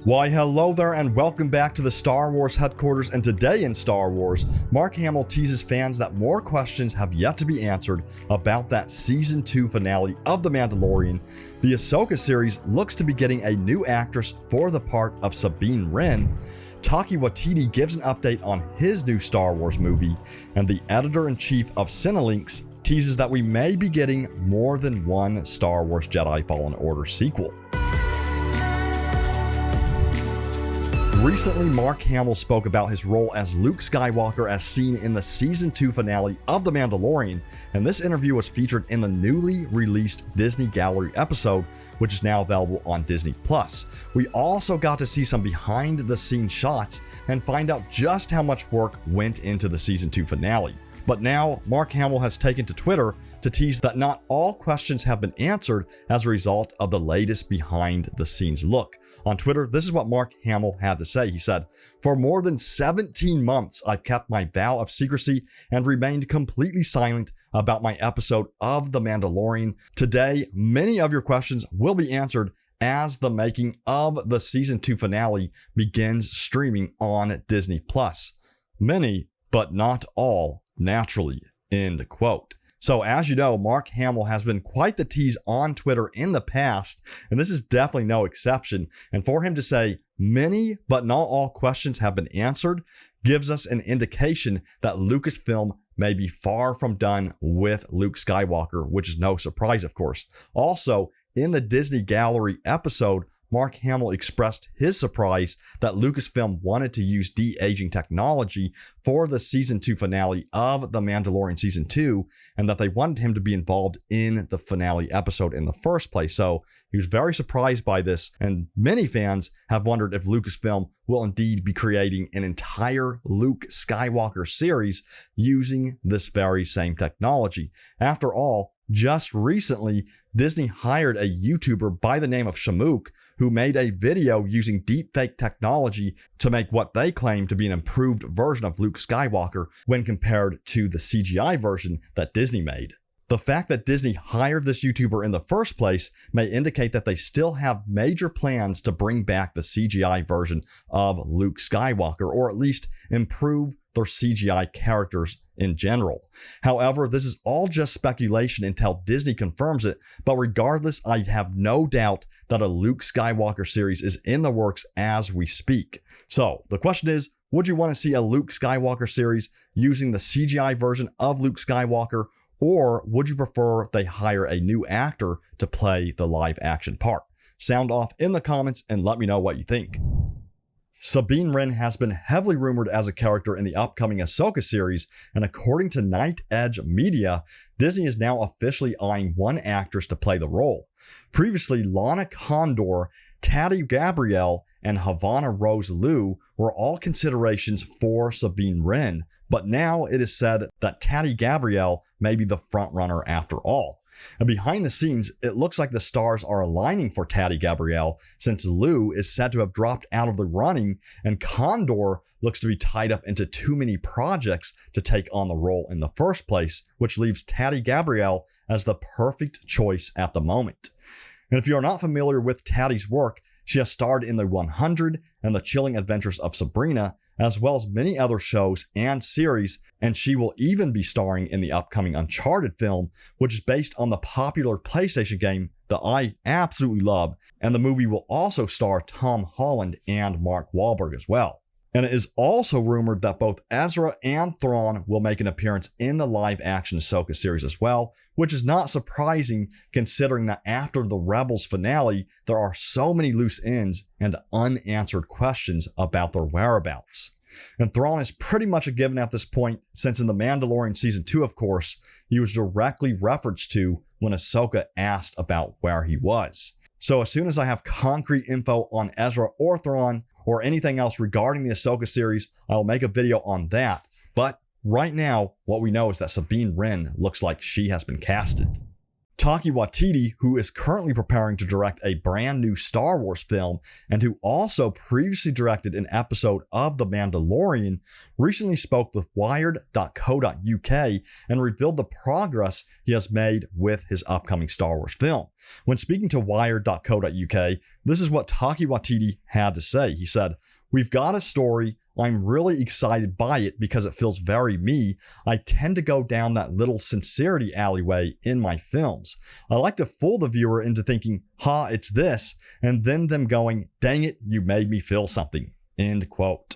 Why hello there and welcome back to the Star Wars headquarters, and today in Star Wars, Mark Hamill teases fans that more questions have yet to be answered about that Season 2 finale of The Mandalorian. The Ahsoka series looks to be getting a new actress for the part of Sabine Wren. Taika Waititi gives an update on his new Star Wars movie, and the editor-in-chief of Cinelinx teases that we may be getting more than one Star Wars Jedi Fallen Order sequel. Recently, Mark Hamill spoke about his role as Luke Skywalker as seen in the Season 2 finale of The Mandalorian, and this interview was featured in the newly released Disney Gallery episode, which is now available on Disney+. We also got to see some behind-the-scenes shots and find out just how much work went into the Season 2 finale. But now, Mark Hamill has taken to Twitter to tease that not all questions have been answered as a result of the latest behind-the-scenes look. On Twitter, this is what Mark Hamill had to say. He said, "For more than 17 months, I've kept my vow of secrecy and remained completely silent about my episode of The Mandalorian. Today, many of your questions will be answered as the making of the Season 2 finale begins streaming on Disney+. Many, but not all, naturally." End quote. So as you know, Mark Hamill has been quite the tease on Twitter in the past, and this is definitely no exception. And for him to say, many but not all questions have been answered, gives us an indication that Lucasfilm may be far from done with Luke Skywalker, which is no surprise, of course. Also, in the Disney Gallery episode, Mark Hamill expressed his surprise that Lucasfilm wanted to use de-aging technology for the Season 2 finale of The Mandalorian Season 2, and that they wanted him to be involved in the finale episode in the first place. So he was very surprised by this, and many fans have wondered if Lucasfilm will indeed be creating an entire Luke Skywalker series using this very same technology. After all, just recently, Disney hired a YouTuber by the name of Shamook who made a video using deepfake technology to make what they claim to be an improved version of Luke Skywalker when compared to the CGI version that Disney made. The fact that Disney hired this YouTuber in the first place may indicate that they still have major plans to bring back the CGI version of Luke Skywalker, or at least improve their CGI characters in general. However, this is all just speculation until Disney confirms it, but regardless, I have no doubt that a Luke Skywalker series is in the works as we speak. So the question is, would you want to see a Luke Skywalker series using the CGI version of Luke Skywalker, or would you prefer they hire a new actor to play the live action part? Sound off in the comments and let me know what you think. Sabine Wren has been heavily rumored as a character in the upcoming Ahsoka series, and according to Night Edge Media, Disney is now officially eyeing one actress to play the role. Previously, Lana Condor, Tati Gabrielle, and Havana Rose Liu were all considerations for Sabine Wren, but now it is said that Tati Gabrielle may be the frontrunner after all. And behind the scenes, it looks like the stars are aligning for Tati Gabrielle, since Liu is said to have dropped out of the running, and Condor looks to be tied up into too many projects to take on the role in the first place, which leaves Tati Gabrielle as the perfect choice at the moment. And if you're not familiar with Tati's work, she has starred in The 100 and The Chilling Adventures of Sabrina, as well as many other shows and series, and she will even be starring in the upcoming Uncharted film, which is based on the popular PlayStation game that I absolutely love, and the movie will also star Tom Holland and Mark Wahlberg as well. And it is also rumored that both Ezra and Thrawn will make an appearance in the live-action Ahsoka series as well, which is not surprising considering that after the Rebels finale, there are so many loose ends and unanswered questions about their whereabouts. And Thrawn is pretty much a given at this point, since in The Mandalorian Season 2, of course, he was directly referenced to when Ahsoka asked about where he was. So as soon as I have concrete info on Ezra or Thrawn, or anything else regarding the Ahsoka series, I'll make a video on that. But right now, what we know is that Sabine Wren looks like she has been casted. Taika Waititi, who is currently preparing to direct a brand new Star Wars film and who also previously directed an episode of The Mandalorian, recently spoke with Wired.co.uk and revealed the progress he has made with his upcoming Star Wars film. When speaking to Wired.co.uk, this is what Taika Waititi had to say. He said, "We've got a story. I'm really excited by it because it feels very me. I tend to go down that little sincerity alleyway in my films. I like to fool the viewer into thinking, ha, it's this, and then them going, dang it, you made me feel something." End quote.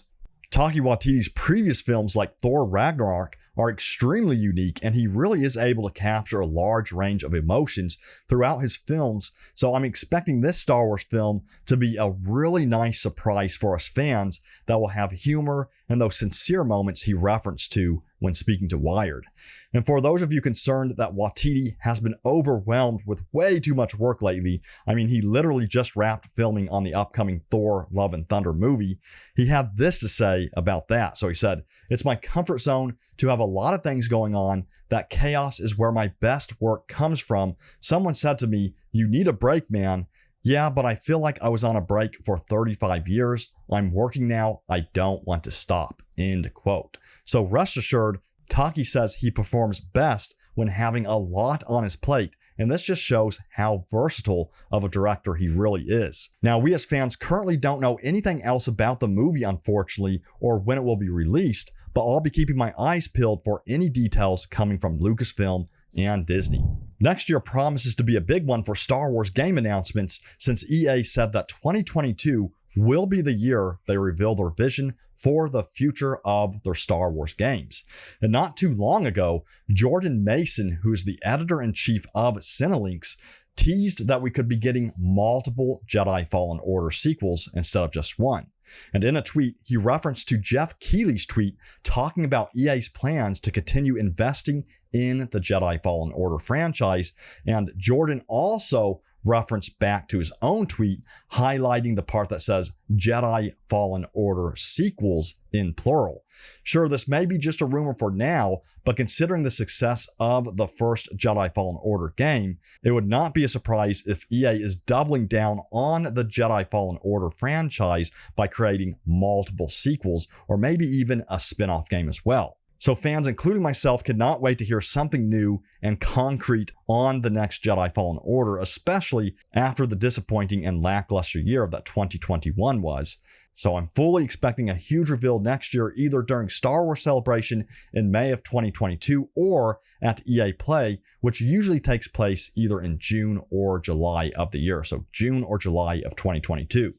Taika Waititi's previous films like Thor Ragnarok are extremely unique, and he really is able to capture a large range of emotions throughout his films, so I'm expecting this Star Wars film to be a really nice surprise for us fans that will have humor and those sincere moments he referenced to when speaking to Wired. And for those of you concerned that Waititi has been overwhelmed with way too much work lately, I mean, he literally just wrapped filming on the upcoming Thor Love and Thunder movie, he had this to say about that. So he said, "It's my comfort zone to have a lot of things going on. That chaos is where my best work comes from. Someone said to me, 'You need a break, man.' Yeah, but I feel like I was on a break for 35 years. I'm working now. I don't want to stop." End quote. So rest assured, Taika says he performs best when having a lot on his plate, and this just shows how versatile of a director he really is. Now, we as fans currently don't know anything else about the movie, unfortunately, or when it will be released, but I'll be keeping my eyes peeled for any details coming from Lucasfilm and Disney. Next year promises to be a big one for Star Wars game announcements, since EA said that 2022 will be the year they reveal their vision for the future of their Star Wars games. And not too long ago, Jordan Mason, who's the editor-in-chief of Cinelinx, teased that we could be getting multiple Jedi Fallen Order sequels instead of just one. And in a tweet, he referenced to Jeff Keighley's tweet talking about EA's plans to continue investing in the Jedi Fallen Order franchise, and Jordan also referenced back to his own tweet, highlighting the part that says Jedi Fallen Order sequels in plural. Sure, this may be just a rumor for now, but considering the success of the first Jedi Fallen Order game, it would not be a surprise if EA is doubling down on the Jedi Fallen Order franchise by creating multiple sequels, or maybe even a spin-off game as well. So fans, including myself, cannot wait to hear something new and concrete on the next Jedi Fallen Order, especially after the disappointing and lackluster year that 2021 was. So I'm fully expecting a huge reveal next year, either during Star Wars Celebration in May of 2022 or at EA Play, which usually takes place either in June or July of the year. So June or July of 2022.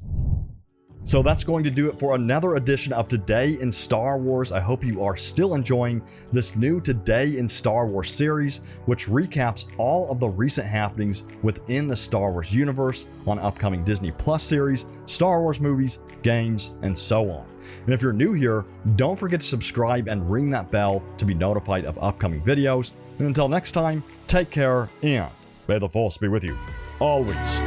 So that's going to do it for another edition of Today in Star Wars. I hope you are still enjoying this new Today in Star Wars series, which recaps all of the recent happenings within the Star Wars universe on upcoming Disney Plus series, Star Wars movies, games, and so on. And if you're new here, don't forget to subscribe and ring that bell to be notified of upcoming videos. And until next time, take care, and may the Force be with you always.